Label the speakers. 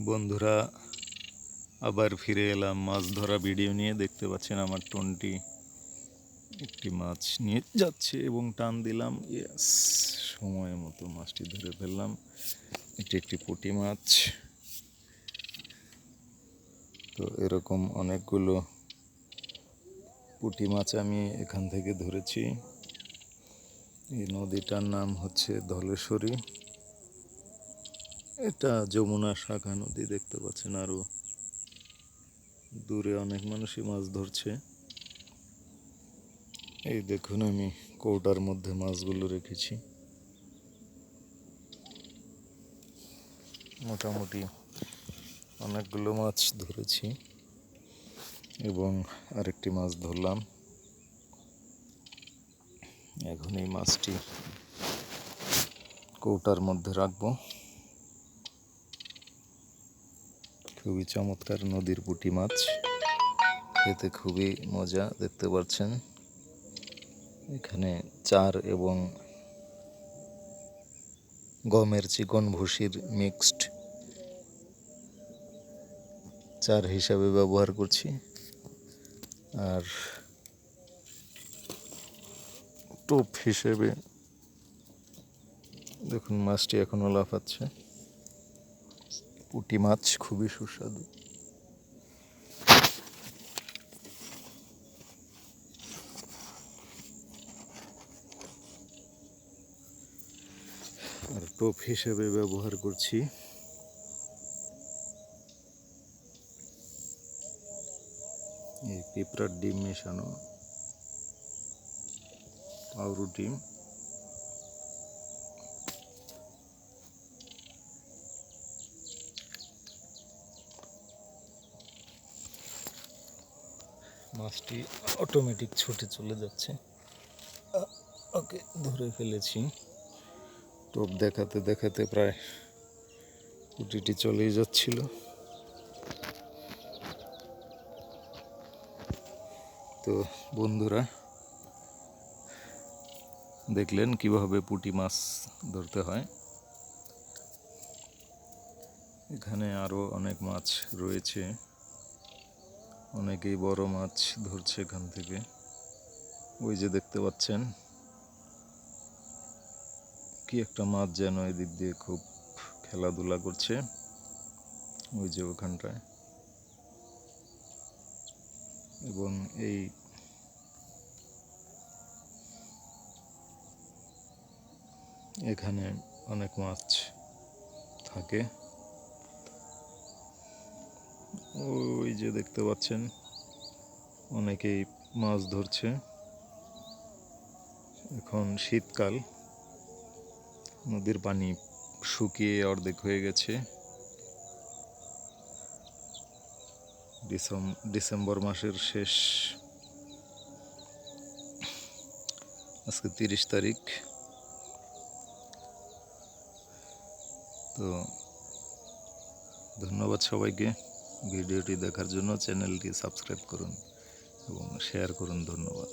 Speaker 1: বন্ধুরা, আবার ফিরে এলাম মাছ ধরা ভিডিও নিয়ে। দেখতে পাচ্ছেন আমার টোনটি একটি মাছ নিয়ে যাচ্ছে এবং টান দিলাম। ইয়েস, সময় মতো মাছটি ধরে ফেললাম। এটি একটি পুঁটি মাছ। তো এরকম অনেকগুলো পুঁটি মাছ আমি এখান থেকে ধরেছি। এই নদীটার নাম হচ্ছে ধলেশ্বরী। এটা যমুনা শাখা নদী। দেখতে পাচ্ছেন আরো দূরে অনেক মানুষই মাছ ধরছে। এই দেখুন, আমি কৌটার মধ্যে মাছগুলো রেখেছি। মোটামুটি অনেকগুলো মাছ ধরেছি এবং আরেকটি মাছ ধরলাম। এখন এই মাছটি কৌটার মধ্যে রাখবো। খুবই চমৎকার নদীর পুঁটি মাছ, খেতে খুবই মজা। দেখতে পাচ্ছেন এখানে চার এবং গমের চিকন ভুসির মিক্সড চার হিসাবে ব্যবহার করছি। আর টোপ হিসেবে দেখুন মাছটি এখনো লাফাচ্ছে। পুঁটি মাছ খুবই সুস্বাদু। আর টোপ হিসেবে ব্যবহার করছি এই পিঁপড়ার ডিম মেশানো পাউরুটি। মাছটি অটোমেটিক ছুটে চলে যাচ্ছে। ওকে ধরে ফেলেছি। টোপ দেখাতে দেখাতে প্রায় পুঁটিটি চলেই যাচ্ছিল। তো বন্ধুরা, দেখলেন কিভাবে পুঁটি মাছ ধরতে হয়। এখানে আরো অনেক মাছ রয়েছে। অনেকেই বড় মাছ ধরছে এখান থেকে। ওই যে দেখতে পাচ্ছেন কি একটা মাছ যেন এদিক দিয়ে খুব খেলাধুলা করছে, ওই যে ওখানটায়। এবং এখানে অনেক মাছ থাকে। ওই যে দেখতে পাচ্ছেন অনেকেই মাছ ধরছে। এখন শীতকাল, নদীর পানি শুকিয়ে অর্ধেক হয়ে গেছে। ডিসেম্বর মাসের শেষ, আজকে 30 তারিখ। তো ধন্যবাদ সবাইকে ভিডিওটি দেখার জন্য। চ্যানেলটি সাবস্ক্রাইব করুন এবং শেয়ার করুন। ধন্যবাদ।